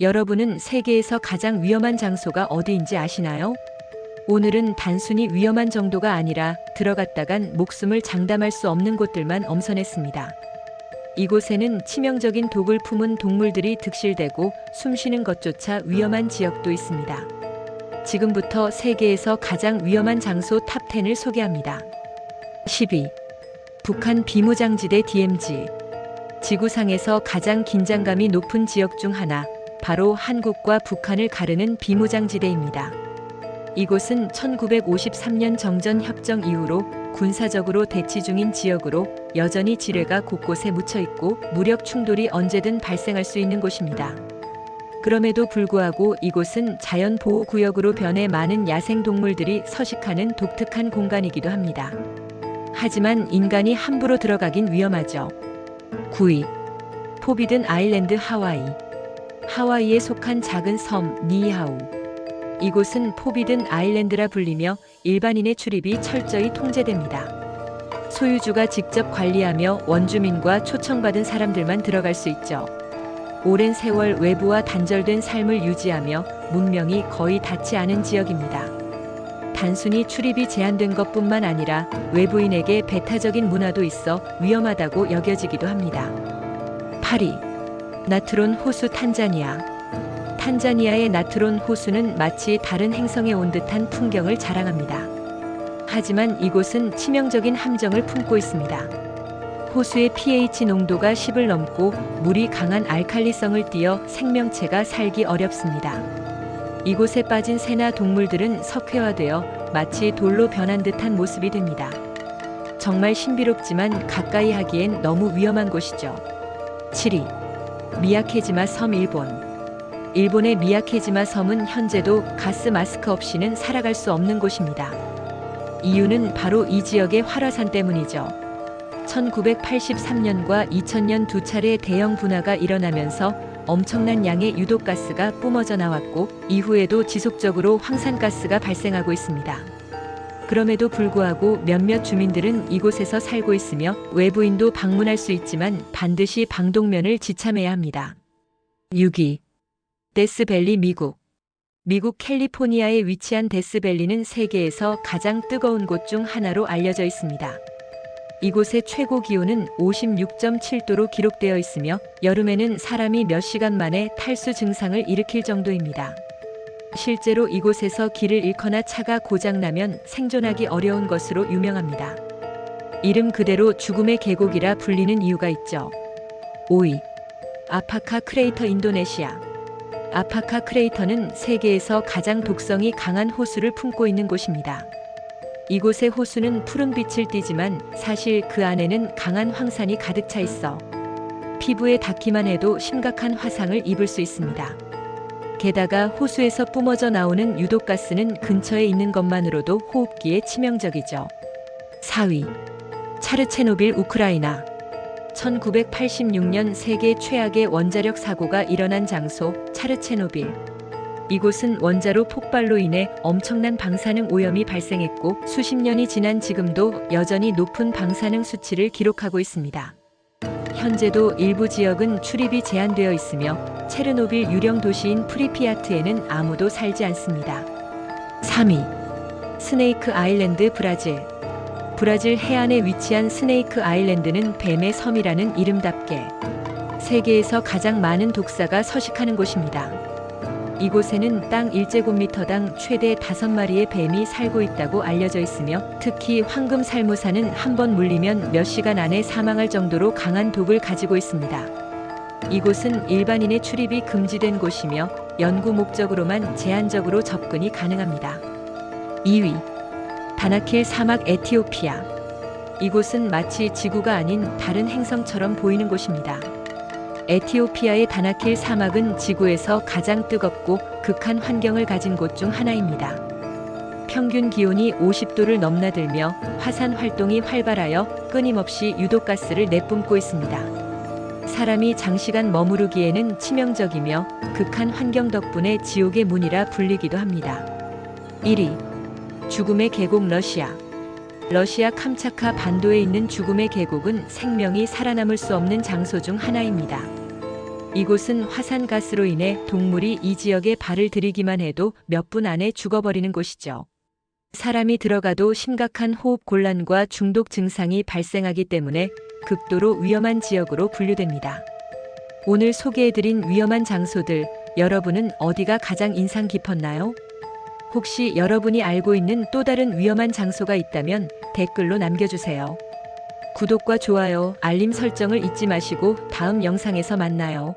여러분은 세계에서 가장 위험한 장소가 어디인지 아시나요? 오늘은 단순히 위험한 정도가 아니라 들어갔다간 목숨을 장담할 수 없는 곳들만 엄선했습니다. 이곳에는 치명적인 독을 품은 동물들이 득실되고 숨쉬는 것조차 위험한 지역도 있습니다. 지금부터 세계에서 가장 위험한 장소 탑10을 소개합니다. 10위. 북한 비무장지대 DMZ. 지구상에서 가장 긴장감이 높은 지역 중 하나, 바로 한국과 북한을 가르는 비무장지대입니다. 이곳은 1953년 정전협정 이후로 군사적으로 대치 중인 지역으로 여전히 지뢰가 곳곳에 묻혀 있고 무력 충돌이 언제든 발생할 수 있는 곳입니다. 그럼에도 불구하고 이곳은 자연보호구역으로 변해 많은 야생동물들이 서식하는 독특한 공간이기도 합니다. 하지만 인간이 함부로 들어가긴 위험하죠. 9위. 포비든 아일랜드 하와이. 하와이에 속한 작은 섬 니하우. 이곳은 포비든 아일랜드라 불리며 일반인의 출입이 철저히 통제됩니다. 소유주가 직접 관리하며 원주민과 초청받은 사람들만 들어갈 수 있죠. 오랜 세월 외부와 단절된 삶을 유지하며 문명이 거의 닿지 않은 지역입니다. 단순히 출입이 제한된 것뿐만 아니라 외부인에게 배타적인 문화도 있어 위험하다고 여겨지기도 합니다. 8위. 나트론 호수 탄자니아. 탄자니아의 나트론 호수는 마치 다른 행성에 온 듯한 풍경을 자랑합니다. 하지만 이곳은 치명적인 함정을 품고 있습니다. 호수의 pH 농도가 10을 넘고 물이 강한 알칼리성을 띠어 생명체가 살기 어렵습니다. 이곳에 빠진 새나 동물들은 석회화되어 마치 돌로 변한 듯한 모습이 됩니다. 정말 신비롭지만 가까이 하기엔 너무 위험한 곳이죠. 7위. 미야케지마 섬 일본. 일본의 미야케지마 섬은 현재도 가스 마스크 없이는 살아갈 수 없는 곳입니다. 이유는 바로 이 지역의 활화산 때문이죠. 1983년과 2000년 두 차례 대형 분화가 일어나면서 엄청난 양의 유독가스가 뿜어져 나왔고 이후에도 지속적으로 황산가스가 발생하고 있습니다. 그럼에도 불구하고 몇몇 주민들은 이곳에서 살고 있으며 외부인도 방문할 수 있지만 반드시 방독면을 지참해야 합니다. 6위. 데스밸리 미국. 미국 캘리포니아에 위치한 데스밸리는 세계에서 가장 뜨거운 곳 중 하나로 알려져 있습니다. 이곳의 최고 기온은 56.7도로 기록되어 있으며 여름에는 사람이 몇 시간 만에 탈수 증상을 일으킬 정도입니다. 실제로 이곳에서 길을 잃거나 차가 고장나면 생존하기 어려운 것으로 유명합니다. 이름 그대로 죽음의 계곡이라 불리는 이유가 있죠. 5위. 아파카 크레이터 인도네시아. 아파카 크레이터는 세계에서 가장 독성이 강한 호수를 품고 있는 곳입니다. 이곳의 호수는 푸른 빛을 띠지만 사실 그 안에는 강한 황산이 가득 차 있어 피부에 닿기만 해도 심각한 화상을 입을 수 있습니다. 게다가 호수에서 뿜어져 나오는 유독가스는 근처에 있는 것만으로도 호흡기에 치명적이죠. 4위. 차르체노빌 우크라이나. 1986년 세계 최악의 원자력 사고가 일어난 장소 차르체노빌. 이곳은 원자로 폭발로 인해 엄청난 방사능 오염이 발생했고 수십 년이 지난 지금도 여전히 높은 방사능 수치를 기록하고 있습니다. 현재도 일부 지역은 출입이 제한되어 있으며 체르노빌 유령 도시인 프리피아트에는 아무도 살지 않습니다. 3위. 스네이크 아일랜드 브라질. 브라질 해안에 위치한 스네이크 아일랜드는 뱀의 섬이라는 이름답게 세계에서 가장 많은 독사가 서식하는 곳입니다. 이곳에는 땅 1제곱미터당 최대 5마리의 뱀이 살고 있다고 알려져 있으며 특히 황금살무사는 한 번 물리면 몇 시간 안에 사망할 정도로 강한 독을 가지고 있습니다. 이곳은 일반인의 출입이 금지된 곳이며 연구 목적으로만 제한적으로 접근이 가능합니다. 2위. 다나킬 사막 에티오피아. 이곳은 마치 지구가 아닌 다른 행성처럼 보이는 곳입니다. 에티오피아의 다나킬 사막은 지구에서 가장 뜨겁고 극한 환경을 가진 곳 중 하나입니다. 평균 기온이 50도를 넘나들며 화산 활동이 활발하여 끊임없이 유독가스를 내뿜고 있습니다. 사람이 장시간 머무르기에는 치명적이며 극한 환경 덕분에 지옥의 문이라 불리기도 합니다. 1위. 죽음의 계곡 러시아. 러시아 캄차카 반도에 있는 죽음의 계곡은 생명이 살아남을 수 없는 장소 중 하나입니다. 이곳은 화산가스로 인해 동물이 이 지역에 발을 들이기만 해도 몇 분 안에 죽어버리는 곳이죠. 사람이 들어가도 심각한 호흡 곤란과 중독 증상이 발생하기 때문에 극도로 위험한 지역으로 분류됩니다. 오늘 소개해드린 위험한 장소들, 여러분은 어디가 가장 인상 깊었나요? 혹시 여러분이 알고 있는 또 다른 위험한 장소가 있다면 댓글로 남겨주세요. 구독과 좋아요, 알림 설정을 잊지 마시고 다음 영상에서 만나요.